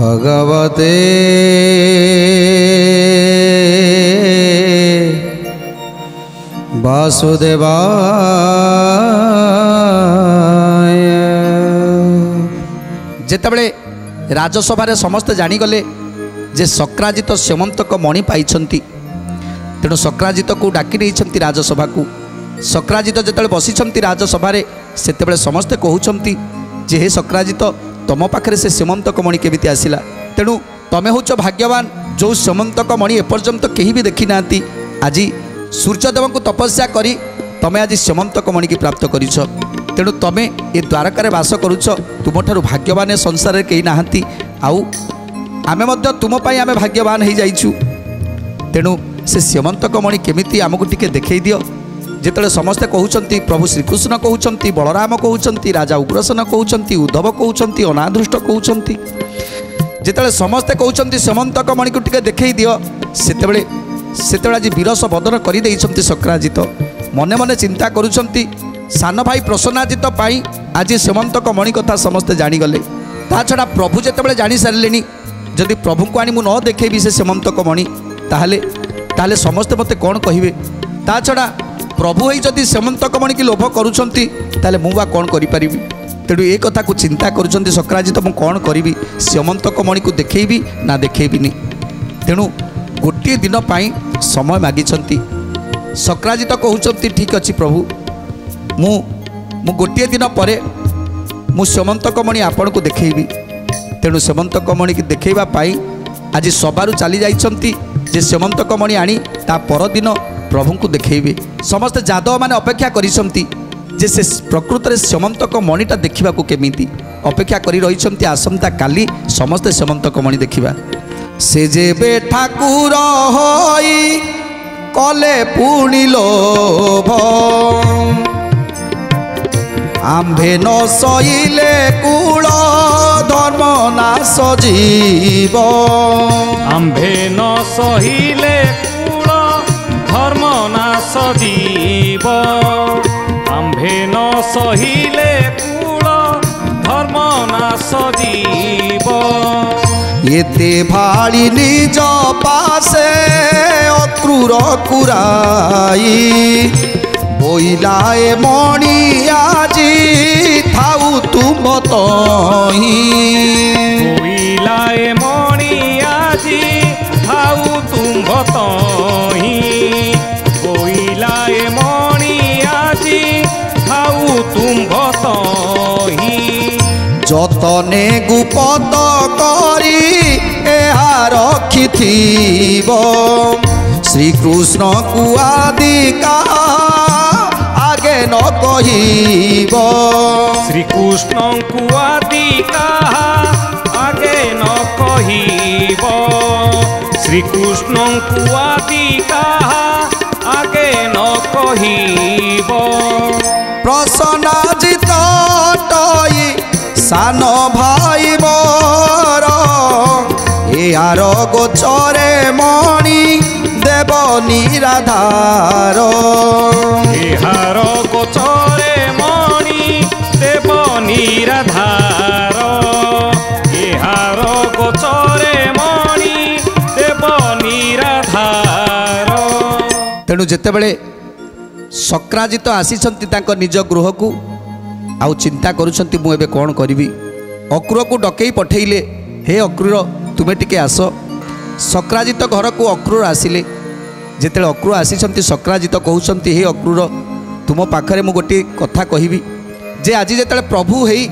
भगवते वासुदेवाय। जेतेबेले राजसभा समस्ते जानीगले जे सक्राजित सेमंतक मणि पाई, तेणु सक्राजित को डाकी नहीं राजसभा को। सक्राजित जिते बसी राजसभा से समस्ते कहते जे हे सक्राजित तुम पाखे से सेमंतक मणि केमिति आसिला, तेणु तमें हूँ भाग्यवान जो सेमंतक मणि एपर्यंत कहीं भी देखी ना। आज सूर्यदेव को तपस्या करी तमें आज सेमंतक मणि की प्राप्त करिछ, तेणु तमें ये द्वारकार वास करुछ। तुम ठारू भाग्यवान संसार कहीं ना। आउ आमे मध्य तुम पाई आमे भाग्यवान हो जाइछु। तेणु से सेमंतक मणि केमिति आमको टिके देखई दियो। जिते समस्ते कहते प्रभु श्रीकृष्ण कहते, बलराम कहते, राजा उग्रसेन कहते, उद्धव कहते, अनादृष्ट कहते, जिते समस्ते कहते सेमंतक मणि को टिके देखई दियो, सेतेबेले आज विरस बदन कर सक्राजित मने मने चिंता करुछंती सान भाई प्रसन्नाजित पाई आज सेमंतक मणि कथा समस्ते जानीगले। ता छड़ा प्रभु जितेबाला जानी सारे जदि प्रभु को आनी मु न देखेबी से सेमंतक मणि ताहले समस्ते मते कौन कहिबे। ता छड़ा प्रभु ही जदि सेमंतक मणि की लोभ करुछंती ताहले मु बा कौन करि परिबी। तेणु ये कथा को चिंता करुछंती सक्राजित मु कौन करिबी, सेमंतक मणि को देखेबी ना देखेबिनी। तेणु गोटे दिन पाई समय मागिछंती। सक्राजित कहउछंती ठीक अछि प्रभु, मु गोटे दिन परे मु सेमंतक मणि आपण को देखेबी। तेणु सेमंतक मणि की देखैबा पाई आज सबारु चली जाइछंती जे सेमंतक मणि आनी ता परदिन प्रभु को देखेबे। समस्त जादव माने अपेक्षा करिसंती जे से प्रकृत रे सेमंतक मणिटा देखिबा को केमिति अपेक्षा करि रहिसंती। आसंता काली समस्त सेमंतक मणि देखिबा। से जेबे ठाकुर होई कले पुणी लोभ, आम्भे न सइले कूल धर्म नाश जीव। आम्भे न सहिले कूल धर्म नाश जीव। आम्भे न सहिले कूल धर्म नाश जीव। एते भाड़ी निज पासे अक्रूर कुराई, बोइलाए मणि आजी थाउ तुम तही। बोइलाए मणि आजी थाउ तुम तही। बोइलाए मणि आजी थाउ तुम तही। जतने गुपत करी एहा रखिथिब, श्रीकृष्ण को आदि का आगे न कहिब। श्रीकृष्ण को आदि का आगे न कहिब। श्रीकृष्ण को आदि का आगे न कहिब। प्रसन्नाजित टई सान भाई बर, यार गोचरे मणि देव निराधार। यार गोचरे मणि देव निराधार। यार गोचरे मणि देव निराधार। तेणु जेतेबेले सक्राजित आसीछंती तांको निज गृह को आउ चिंता करुछंती मु एबे कौन करिवि। अक्रूर को डकई पठेइले, हे अक्रूर तुमे टिके आस। सक्राजित घर को अक्रूर आसिले। जेतेले अक्रूर आसीछंती सक्राजित कहउछंती हे अक्रूर तुम पाखरे मु गोटे कथा कहिवि जे आज जेतेले प्रभु हेई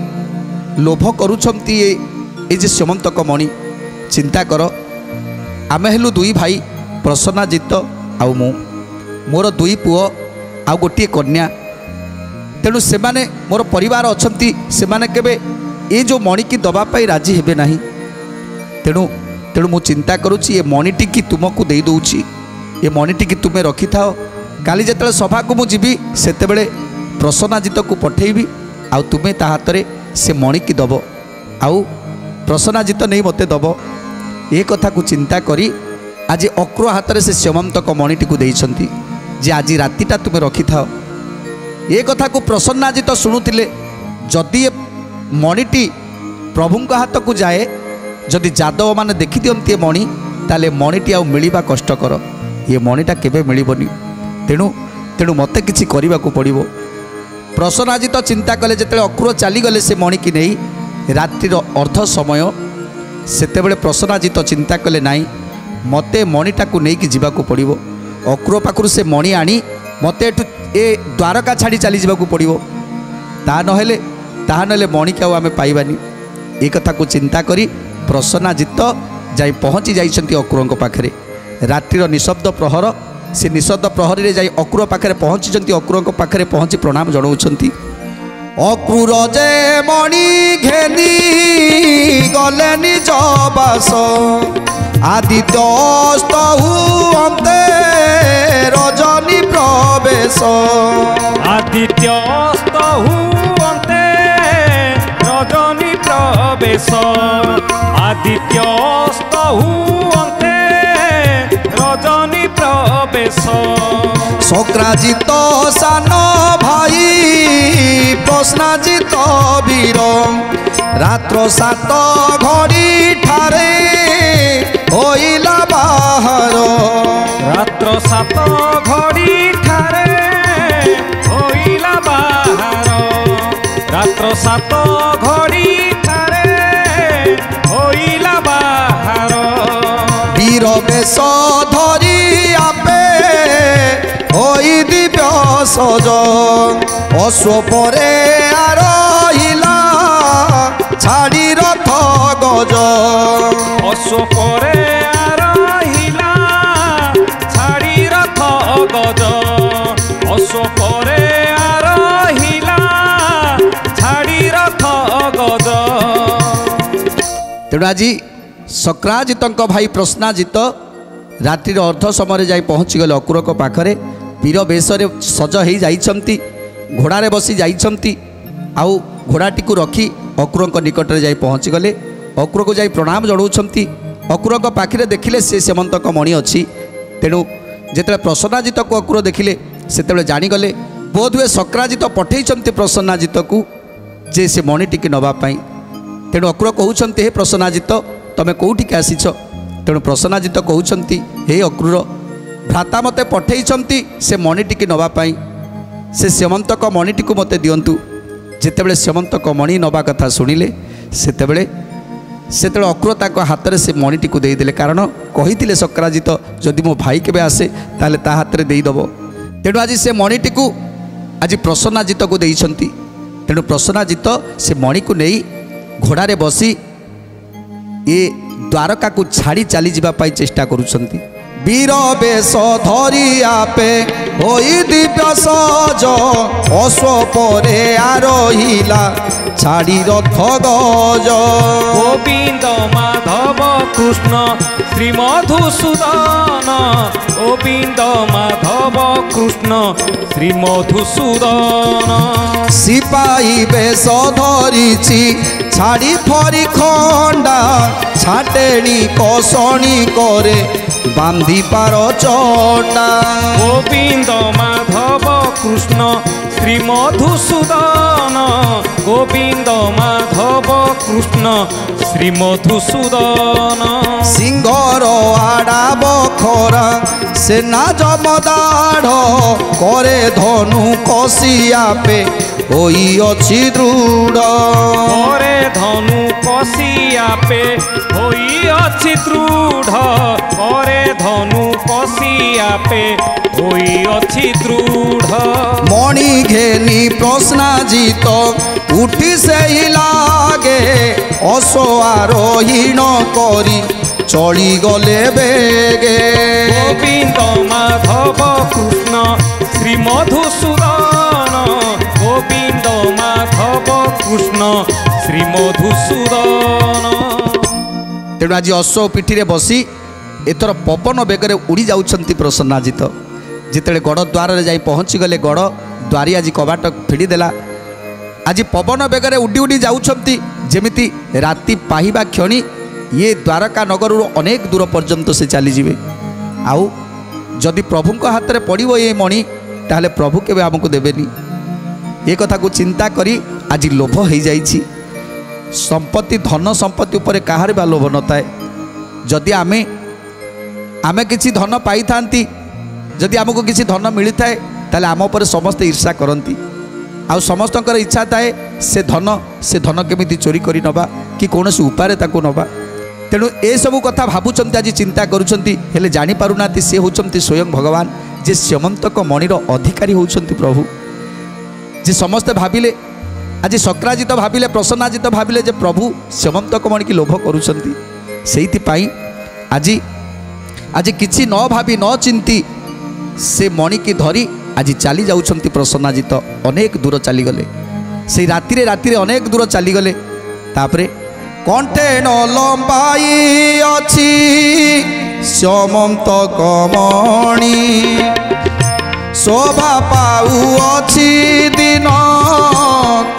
लोभ करुछंती ए जे सेमंतक मणि, चिंता कर आमे हेलु दुई भाई प्रसन्नाजित आउ मु, मोर दुई पुओ आउ गोटे कन्या। तेणु से माने मोर परिवार अछंती, से माने केबे ए जो मणि की दबा पाई राजी हेबे नाही। तेणु तेणु मु चिंता करुछि ये मणिटी की तुमको दे दउछि। ये मणिटी की तुमे रखि थाओ, काली जेतले सभा को मु जीवी सेतेबेले प्रसन्नाजित को पठेइबी आउ तुमे ता हातरे से मणि की दब आउ प्रसन्नाजित नहीं मते दब। ए कथा को चिंता करी आज अक्रूर हातरे से सेमंतक मणिटी को देइछंती जे आज रातिटा तुमे रखि थाओ। ए कथा को प्रसन्नाजित शुणुतिले जदि मणिटी प्रभु हाथ को जाए जदि जादव मैंने देखी दिखती मणि ताले मणिटी आ मिलवा कष्टकर ये मणिटा केबे मिलबनी तेणु तेणु मत कि करने को पड़ो। प्रसन्नाजित चिंता कले जिते अक्रूर चलीगले से मणि की नहीं रात्रिर अर्ध समय सेतेबेले प्रसन्नाजित चिंता कले नाई मते मणिटा को लेकिन जावाक पड़ो। अक्रूर पाखु से मणि आनी मत ए द्वारका छाड़ी चली जावाक पड़ो ता नहेले मणि के आम पाइबानी ए कथा को चिंता करी प्रसन्नाजित जाई पहुँची जाइछंती अक्रूर पाखरे। रात्रिर निशब्द प्रहर से निशब्द प्रहरी रे जाई अक्रूर पाखरे पहुँची अक्रूर पाखरे पहुँची प्रणाम जनाउछंती। अक्रूर जे मणि घेनी गले निज बास आदित्यस्तहु अन्ते रजनी प्रवेश आदित्यस्तहु अन्ते रजनी प्रवेश आदित्यस्तहु अन्ते रजनी प्रवेश शक्राजित सान भाई प्रश्नाजित वीर रात्र 7 घड़ी ठारे होइला बाहर रात्र 7 घड़ी ठारे होइला बाहर रात्र 7 घड़ी ठारे होइला बाहर वीर बेश धरी आपे होई दिव्य सज अश्व परे आरोहिला छाड़ी रथ गज अश्व परे आरोहिला छाड़ी रथ गज अश्व परे आरोहिला छाड़ी रथ गज। तेणु आज शक्राजित भाई प्रश्नाजित रात्रि अर्ध समय जाई पहुँची गले अक्रूर पाखरे वीर बेशरे सज हो जाइछंती घोड़ारे बसी जाइछंती आउ घोड़ाटी को रखी अक्रूर निकट में जाई पहुँची गले अक्रूर को जाई प्रणाम जनाउछंती। अक्रूर पाखरे देखिले से सेमंतक मणि अच्छी तेणु जिते प्रसन्नाजित को अक्रूर देखिले से जानीगले बोधहुए शक्राजित पठेइछंती प्रसन्नाजित को जे से मणिटी नवापाई। तेणु अक्रूर कहउछंती हे प्रसन्नाजित तमे कोउठिक आसीछ तेणु प्रसन्नाजित कहउछंती हे अक्रूर भ्राता मते पठेइछंती से मणिटी नवापाई से सेमंतक मणिटी को मते दियंतु। जेतेबेले सेमंतक मणि नवा कथा शुणिले सेतेबेले अक्रूर ताको हाथ में से मणिटी को देदेले कारण कही शक्राजित जदि मो भाई केबे आसे ताले ता हाथ में देदेव। तेणु आज से मणिटी को आज प्रसन्नाजित को देइछंती। तेणु प्रसन्नाजित से मणि को नहीं घोड़ारे बसी ये द्वारका को छाड़ी चली जावाई चेष्टा करुछंती। वीर बेश धरी आपे होई दिव्य सज अश्व परे आरोहिला छाड़ी रथ गज गोविंद माधव कृष्ण श्री मधुसूदन गोविंद माधव कृष्ण श्री मधुसूदन सिपाही बेश धरिछि छाड़ी फरी खंडा छाटेणी कसणी करे बांधी पार चटा गोविंद माधव कृष्ण श्री मधुसूदन गोविंद माधव कृष्ण श्री मधुसूदन सिंहर आड़ा बखरा सेना जमदाढ़ करे धनु कसिया पे होई अछि दृढ़ करे धनु कसिया पे होई अछि दृढ़ करे धनु कसिया पे होई अछि दृढ़ मणि घेनी प्रश्नाजित उठी से ही लागे अश्वारोहीण करी चली गले बेगे गोविंद माधव कृष्ण श्री मधुसूदन गोविंद माधव कृष्ण श्री मधुसूदन। तेणु आज अश्व पिठी बसी एथर पवन बेगर उड़ी जाउछंती प्रसन्नाजित जिते गड़ द्वार जाई पहुँची गले गड़ द्वारी आज कबाट फिड़ीदेला आज पवन बेगर उड़ी उड़ी जाउछंती जेमिति राति पाहिबा क्षणी ये द्वारका नगर अनेक दूर पर्यंत से चली जिवे आउ जदि प्रभु हाथ में पड़ो ये मणि ताहले प्रभु केबे आमको देबेनी ये कथा को चिंता करी आज लोभ हो जाइछि संपत्ति धन संपत्ति उपर कहार बा लोभ न थाए जदि आमे आमे किसी धन पाई थांती जदि आमको किसी धन मिली थाए ताले आम उपर समस्त ईर्षा करती आउ समस्तଙ୍କର इच्छा थाए से धन केमिति चोरी करी नबा कि कौनसी उपाय ताको नबा तेणु ए सब कथा भावुंट आज चिंता करुँच हेले जानी पारुना सी होती स्वयं भगवान जे स्यमंतक मणिर अधिकारी होती प्रभु जे समस्ते भाविले आज शक्राजित भाविले प्रसन्नाजित भाविले जे प्रभु स्यमंतक मणि की लोभ करुँच आज आज किसी न भावी न चिंती से मणि की धरी आज चली जाउछंती प्रसन्नाजित अनेक दूर चली गले से राति राति अनेक दूर चली गले तापरे कंठे न लंबाई अछि स्यमंतक मणि शोभा पाऊ अछि दिन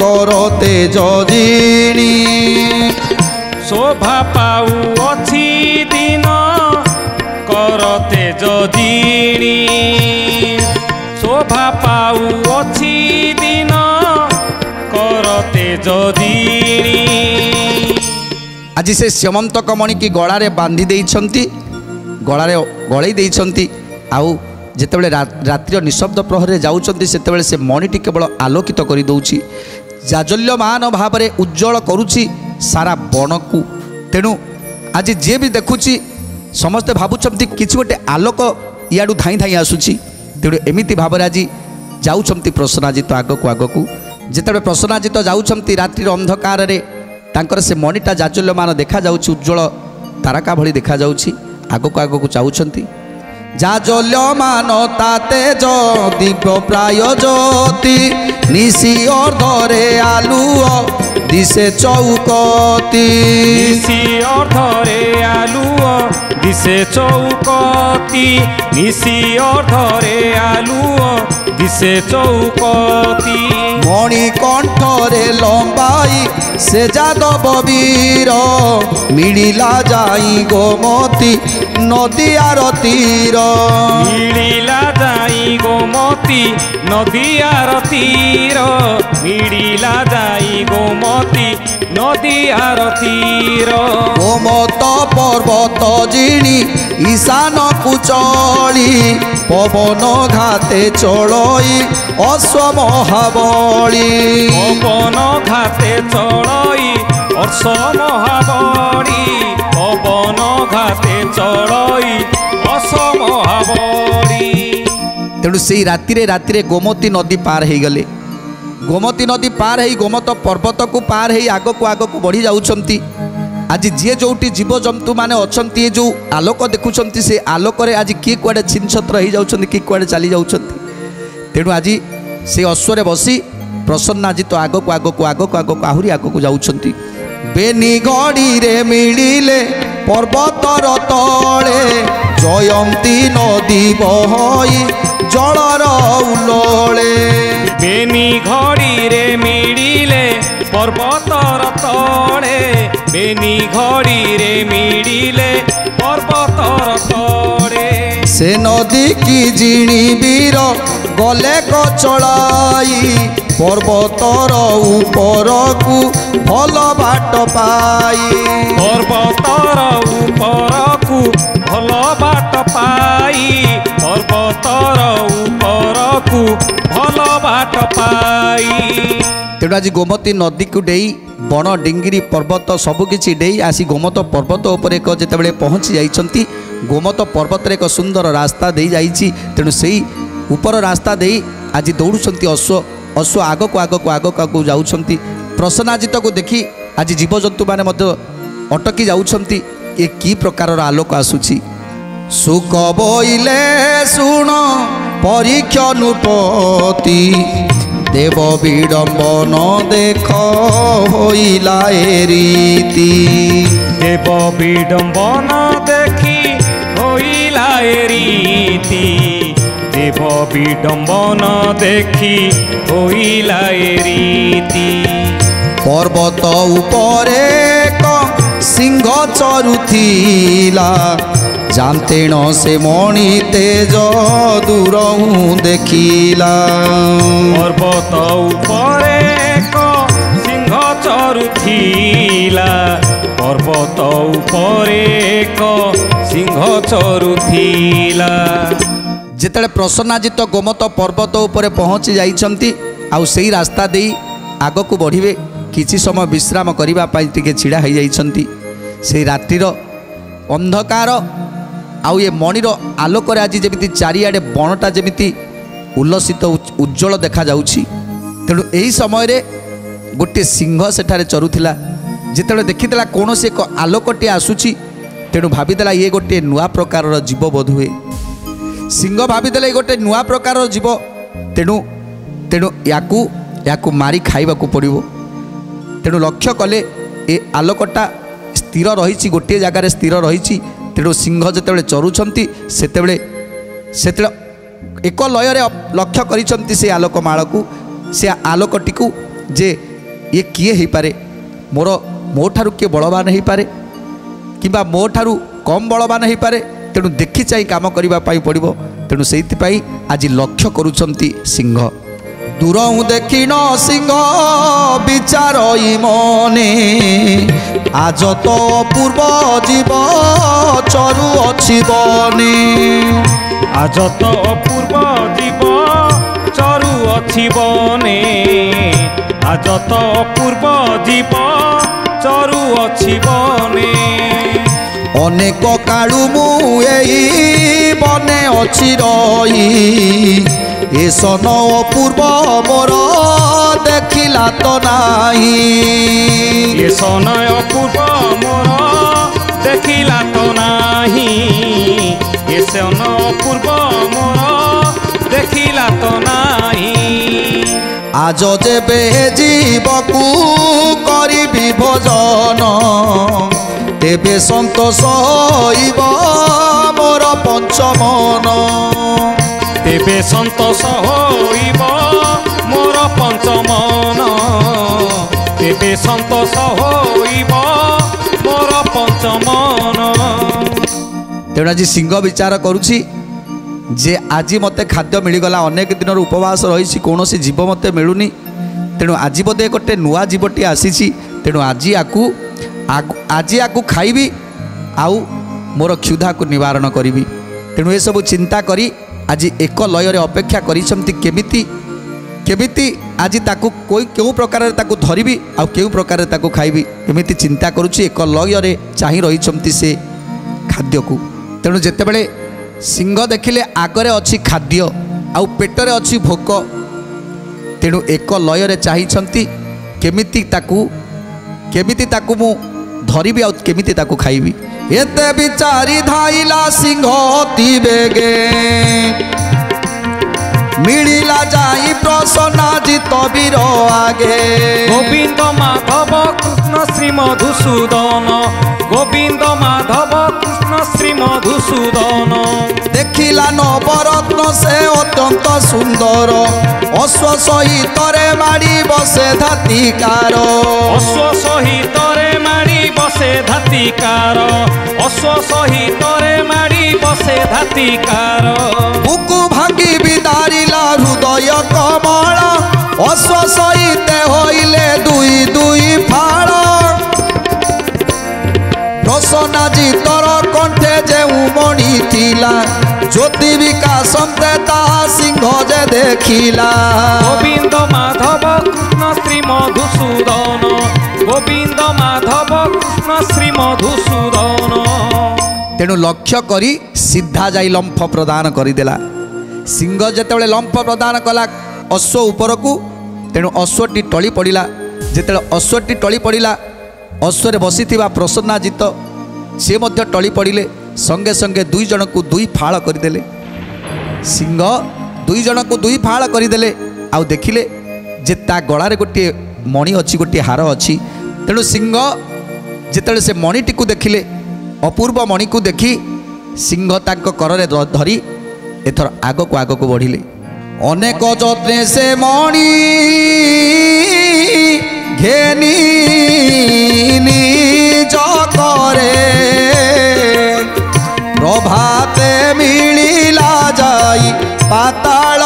करते जदिनी शोभा पाऊ अछि दिन करते जदिनी शोभा पाऊ अछि दिन करते जदिनी आज से स्यमंतक मणि की गଳାରେ बांधी देइछंती गଳାରେ गळेई देइछंती आउ जेतेबेले रात्रि निशब्द प्रहरे जाउछंती सेतेबेले से मणिटी केवल आलोकित करि दउछि जाजल्यमान भाव में उज्जवल करुछि सारा बन को तेणु आज जे भी देखुछि समस्ते भावुंट किसी गोटे आलोक इयाडू धाई धाई आसुछि तेणु एमिति भाव में आज जाउछंती प्रसन्नाजित आगक आगक जेतेबेले प्रसन्नाजित जाउछंती रात्रि अंधकार रे तांकर से मणिटा जाजल्यमान देखा जाउछि उज्जवल तारका भली देखा जाउछि आगक आगक जाउछंती जाजल्यमान तातेज दिव्य प्राय ज्योति निशी अर्धरे आलुओ दिशे चौकती निशी अर्धरे आलुओ दिशे चौकती निशी अर्धरे आलुओ दिशे चौकती मणिकंठरे लंबाई से जादव वीर मिलिला जाई गोमती नदी आरतीर मिलिला जाई गोमती नदी आरतीर मिलिला जाई गोमती नदी आरतीर गोमत पर्वत जिणी ईशान कुचली पवन घाते चलई अश्व महाबली पवन घाते चलई अश्व महाबली पवन घाते चलई अश्व महाबली तेणु से राति गोमती नदी पार हो गले गोमती नदी पार हो गोमत पर्वत को पार हो आग को बढ़ी जाउछंती आज जी जोटी जीवजंतु माने अछंती जो आलोक देखुंट से आलोक आज किए कुआडे छिनछत्र हो जाउछंती किए कुआडे चली जाउछंती तेणु आज से अश्वरे बसी प्रसन्नाजित आगक आहुरी आगक जाउछंती बेनी गड़ी रे मिलिले पर्वतर तले जयंती नदी बहई जलर उलले बेनी घड़ी रे मिलिले पर्वतर तले बेनी घड़ी रे मिलिले पर्वतर तले से नदी की जिणी वीर गले को चढ़ाई पर्वतर ऊपर को भल बाट पाई पर्वतर ऊपर को भल बाट पाई पर्वतर ऊपर को भल बाट पाई तेणु आज गोमती नदी को डेई बण डिंगिरी पर्वत सबकि डेई आसी गोमत पर्वत उपर एक जितेबाला पहुँची जाइछंती गोमत पर्वत एक सुंदर रास्ता दे जाइछि तेणु से ऊपर रास्ता दे आज दौड़ुंट अश्व आगक जाउछंती प्रसन्नाजित को देखी आज जीवजंतु माने मध्य अटकी जाउछंती ए की प्रकार आलोक आसुछि सुख बोइले सुण परीक्षा नुपति देव विडंबन देख होइला ए रीति देव विडंबन देखी होइला ए रीति देव विडंबन देखी होइला ए रीति पर्वत उपरे सिंह चरुथिला जानतेण से मणि तेज दूर देखिला पर्वत उपरे सिंह ଚରୁଥିଲା ପର୍ବତ ଉପରେ ଏକ ସିଂହ ଚରୁଥିଲା। ଯେତେବେଳେ ପ୍ରସନ୍ନାଜିତ ଗୋମତ ପର୍ବତ ଉପରେ ପହଞ୍ଚି ଯାଇଛନ୍ତି ଆଉ ସେଇ ରାସ୍ତା ଦେଇ ଆଗକୁ ବଢ଼ିବେ, କିଛି ସମୟ ବିଶ୍ରାମ କରିବା ପାଇଁ ଟିକେ ଛିଡ଼ା ହୋଇଯାଇଛନ୍ତି। ସେଇ ରାତ୍ରିର ଅନ୍ଧକାର ଆଉ ଏ ମଣିର ଆଲୋକରେ ଆଜି ଯେମିତି ଚାରିଆଡ଼େ ବଣଟା ଯେମିତି ଉଲ୍ଲସିତ ଉଜ୍ଜଳ ଦେଖାଯାଉଛି। ତେଣୁ ଏହି ସମୟରେ ଗୋଟିଏ ସିଂହ ସେଠାରେ ଚରୁଥିଲା। ଯେତେବେଳେ ଦେଖିଦେଲା କୌଣସି ଏକ ଆଲୋକଟିଏ ଆସୁଛି, ତେଣୁ ଭାବିଦେଲା ଇଏ ଗୋଟିଏ ନୂଆ ପ୍ରକାରର ଜୀବ ବୋଧହୁଏ। ସିଂହ ଭାବିଦେଲେ ଏ ଗୋଟେ ନୂଆ ପ୍ରକାରର ଜୀବ, ତେଣୁ ତେଣୁ ୟାକୁ ମାରି ଖାଇବାକୁ ପଡ଼ିବ। ତେଣୁ ଲକ୍ଷ୍ୟ କଲେ ଏ ଆଲୋକଟା ସ୍ଥିର ରହିଛି, ଗୋଟିଏ ଜାଗାରେ ସ୍ଥିର ରହିଛି। ତେଣୁ ସିଂହ ଯେତେବେଳେ ଚରୁଛନ୍ତି ସେତେବେଳେ ଏକ ଲୟରେ ଲକ୍ଷ୍ୟ କରିଛନ୍ତି ସେ ଆଲୋକମାଳକୁ, ସେ ଆଲୋକଟିକୁ, ଯେ ଇଏ କିଏ ହେଇପାରେ, ମୋ ଠାରୁ କିଏ ବଳବାନ ହେଇପାରେ କିମ୍ବା ମୋ ଠାରୁ କମ୍ ବଳବାନ ହେଇପାରେ। ତେଣୁ ଦେଖି ଚାହିଁ କାମ କରିବା ପାଇଁ ପଡ଼ିବ। ତେଣୁ ସେଇଥିପାଇଁ ଆଜି ଲକ୍ଷ୍ୟ କରୁଛନ୍ତି ସିଂହ। ଦୂରରୁ ଦେଖିନ ସିଂହ ବିଚାର ମନେ, ଆଜ ତ ପୂର୍ବ ଜୀବ ଚରୁ ଅଛି ବନେ। ଆଜ ତ ଅପୂର୍ବ ଜୀବ ଚରୁ ଅଛି ବନେ, ଆଜ ତ ଅପୂର୍ବ ଜୀବ ଚରୁ ଅଛି ବନେ। ଅନେକ କାଳୁ ମୁଁ ଏଇ ବନେ ଅଛି ରହି, ଏ ସନ ଅପୂର୍ବ ମୋର ଦେଖିଲା ତ ନାହିଁ। ଏ ସନ ଅପୂର୍ବ ମୋର ଦେଖିଲା ତ ନାହିଁ, ଏ ସନ ଅପୂର୍ବ ମୋର ଦେଖିଲା ତ ନାହିଁ। আজ যেবে জীবকু করিবি ভজন, তেবে সন্তোষ হইব মোর পঞ্চমন। তেবে সন্তোষ হইব মোর পঞ্চমন, তেবে সন্তোষ হইব মোর পঞ্চমন। তেণু আজ সিংহ বিচার করুছি যে আজি মতে খাদ্য মিলিগলা, অনেক দিনর উপবাস রয়েছি, কৌশি জীব মতে মিলুনি। তেণু আজি বোধে গোটে নূয়া জীবটি আসিছি, তেণু আজি আকু খাইবি আউ মোর ক্ষুধাকু নিবারণ করিবি। তেণু এসবু চিন্তা করি আজি এক লୟରେ অপেক্ষা করিছন্তি কেমিতি আজি তাকু কেউ প্রকারে তাকু ধরিবি আউ কেউ প্রকারে তাকু খাইবি, এমিতি চিন্তা করুছি। এক লୟରେ চাহি রহিছন্তি সে খাদ্যকু। তেণু যেতেবেলে সিংহ দেখিলে আগরে অছি খাদ্য আউ পেটরে অছি ভোক, তেণু এক লୟରେ চাহিছন্তি কেমিতি তাকু মু ধরিবি আউ কেমিতি তাকু খাইবি। এতে বিচারি ধাইলা সিংহ অতি বেগে, মিলিলা যাই প্রসন্নাজিত বীর আগে। গোবিন্দ মাধব কৃষ্ণ শ্রী মধুসূদন, গোবিন্দ মাধব কৃষ্ণ শ্রী মধুসূদন। দেখিলা নবরত্ন সে অত্যন্ত সুন্দর, অশ্ব সহিতরে মাড়ি বসে ধাতিকার। অশ্ব সহিতরে মাড়ি বসে ধাতিকার, অশ্ব সহিতরে মাড়ি বসে ধাতিকার। বুকু ভাঙ্গি বিদারিলা হৃদয় কমল, অশ্ব সহিতে হইলে দুই দুই ফাল। প্রসন্নাজিতর কণ্ঠে যে মণি থিলা, জ্যোতি বিকাশন্তে তাহা সিংহ যে দেখিলা। গোবিন্দ মাধব কৃষ্ণ শ্রী মধুসূদন, গোবিন্দ মাধব কৃষ্ণ শ্রী মধুসূদন। তেণু লক্ষ্য করি সিদ্ধা যাই লম্ফ প্রদান করিদেলা। সিংহ যেতবে লম্ফ প্রদান কলা অশ্ব উপরকু, তেণু অশ্বটি টলি পড়িলা। যেতবে অশ্বটি টলি পড়িলা, অশ্বরে বসিথিবা প্রসন্নাজিত সে মধ্য টলি পড়িলে। সঙ্গে সঙ্গে দুই জনকু দুই ফাଳ করিদেলে। সিংহ দুই জনকু দুই ফাଳ করিদেলে। আউ দেখিলে যে তা গলারে গোটিয়ে মণি অছি, গোটিয়ে ହାର ଅଛି। তেণু সিংহ যেতবে সে মণিটিকু দেখিলে, অপূর্ব মণিকু দেখি সিংহ তাঙ্ক কররে ধরি এথর আগকু আগকু বঢ়িলে। অনেক যত্নে সে মণি ঘেনি নিজ করে, প্রভাতে মিলিলা যাই পাতাল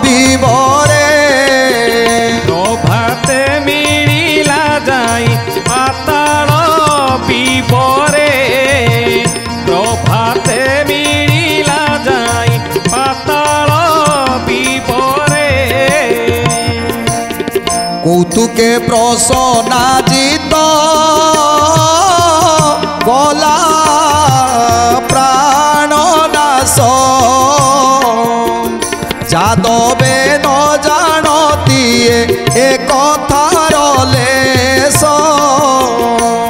বিবরে। প্রভাতে মিলিলা କେ ପ୍ରସନା ଜିତ ଗଲା ପ୍ରାଣ ନାଶ ଯାଦବେ ନ ଜାଣତିଏ ଏ କଥାର ଲେଶ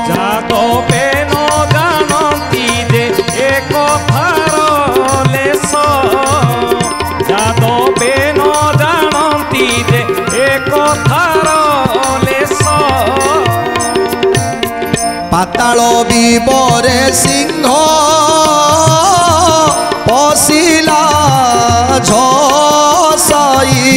ଯାଦବେ ନ ଜାଣନ୍ତି ଯେ ଏ କଥାର ଲେଶ ଯାଦବେ ନ ଜାଣନ୍ତି ଯେ ଏ କଥାର ଲେଶ ପାତାଳ ବିବରେ ସିଂହ ପଶିଲା ଝସାଇ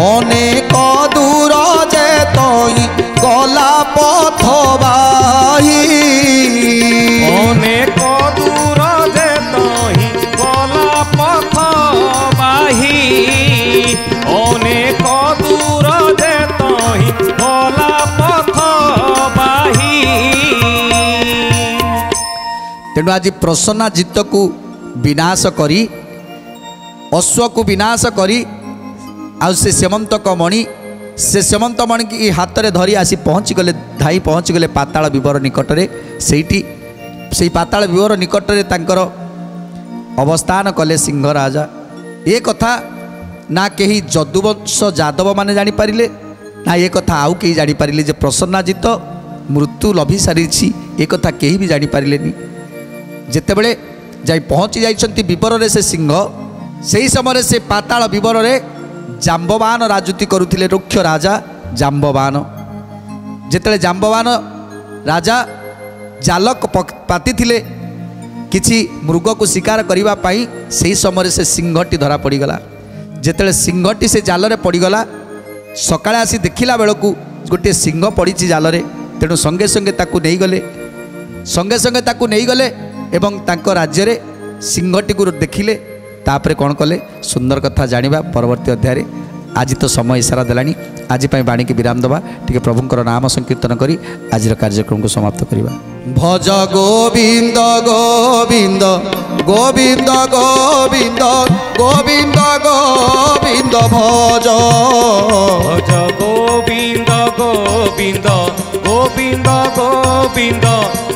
ଅନେକ ଦୂର ଯେ ତଇ ଗଲା ପଥ ବାହି ଅନେକ ଦୂର ଯେ ତହି ଗଲା ପଥ ବାହି ଅନେକ ଦୂର ଯେ ତହି ଗଲା ପଥ ବାହି। ତେଣୁ ଆଜି ପ୍ରସନ୍ନାଜିତକୁ ବିନାଶ କରି ଅଶ୍ୱକୁ ବିନାଶ କରି ଆଉ ସେ ସେମନ୍ତକ ମଣି ସେ ସେମନ୍ତ ମଣିକି ହାତରେ ଧରି ଆସି ପହଞ୍ଚିଗଲେ ଧାଇ ପହଞ୍ଚିଗଲେ ପାତାଳ ବିବର ନିକଟରେ ସେଇଠି ସେଇ ପାତାଳ ବିବର ନିକଟରେ ତାଙ୍କର ଅବସ୍ଥାନ କଲେ ସିଂହ ରାଜା। ଏ କଥା ନା କେହି ଯଦୁବଂଶ ଯାଦବ ମାନେ ଜାଣିପାରିଲେ ନା ଏ କଥା ଆଉ କେହି ଜାଣିପାରିଲେ ଯେ ପ୍ରସନ୍ନାଜିତ ମୃତ୍ୟୁ ଲଭି ସାରିଛି ଏ କଥା କେହି ବି ଜାଣିପାରିଲେନି। ଯେତେବେଳେ ଯାଇ ପହଞ୍ଚି ଯାଇଛନ୍ତି ବିବରରେ ସେ ସିଂହ ସେହି ସମୟରେ ସେ ପାତାଳ ବିବରରେ ଜାମ୍ବବାନ ରାଜୁତି କରୁଥିଲେ ରୁକ୍ଷ ରାଜା ଜାମ୍ବବାନ। ଯେତେବେଳେ ଜାମ୍ବବାନ ରାଜା ଜାଲ ପାତିଥିଲେ କିଛି ମୃଗକୁ ଶିକାର କରିବା ପାଇଁ ସେହି ସମୟରେ ସେ ସିଂହଟି ଧରା ପଡ଼ିଗଲା। ଯେତେବେଳେ ସିଂହଟି ସେ ଜାଲରେ ପଡ଼ିଗଲା ସକାଳେ ଆସି ଦେଖିଲା ବେଳକୁ ଗୋଟିଏ ସିଂହ ପଡ଼ିଛି ଜାଲରେ। ତେଣୁ ସଙ୍ଗେ ସଙ୍ଗେ ତାକୁ ନେଇଗଲେ ଏବଂ ତାଙ୍କ ରାଜ୍ୟରେ ସିଂହଟିକୁ ଦେଖିଲେ। ତାପରେ କ'ଣ କଲେ ସୁନ୍ଦର କଥା ଜାଣିବା ପରବର୍ତ୍ତୀ ଅଧ୍ୟାୟରେ। ଆଜି ତ ସମୟ ଇସାରା ଦେଲାଣି ଆଜି ପାଇଁ ବାଣୀକି ବିରାମ ଦେବା ଟିକେ ପ୍ରଭୁଙ୍କର ନାମ ସଂକୀର୍ତ୍ତନ କରି ଆଜିର କାର୍ଯ୍ୟକ୍ରମକୁ ସମାପ୍ତ କରିବା। ଭଜ ଗୋବିନ୍ଦ ଗୋବିନ୍ଦ ଗୋବିନ୍ଦ ଗୋବିନ୍ଦ ଗୋବିନ୍ଦ ଗୋବିନ୍ଦ ଭଜ ଭଜ ଗୋବିନ୍ଦ ଗୋବିନ୍ଦ ଗୋବିନ୍ଦ ଗୋବିନ୍ଦ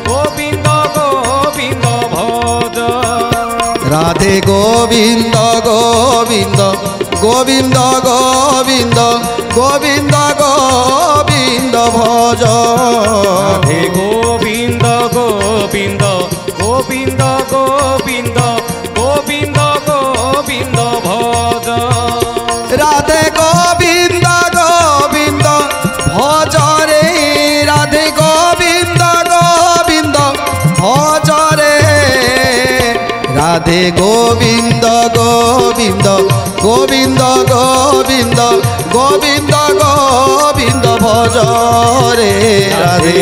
ଗୋବିନ୍ଦ ଗୋବିନ୍ଦ ଭଜ রাধে গোবিন্দ গোবিন্দ গোবিন্দ গোবিন্দ গোবিন্দ গোবিন্দ ভজ রাধে গোবিন্দ গোবিন্দ গোবিন্দ গোবিন্দ গোবিন্দ গোবিন্দ ভজ রাধে গোবিন্দ গোবিন্দ ভজ রে রাধে গোবিন্দ গোবিন্দ ভজ রে রাধে গোবিন্দ গোবিন্দ গোবিন্দ গোবিন্দ গোবিন্দ গোবিন্দ ভজ রে রাধে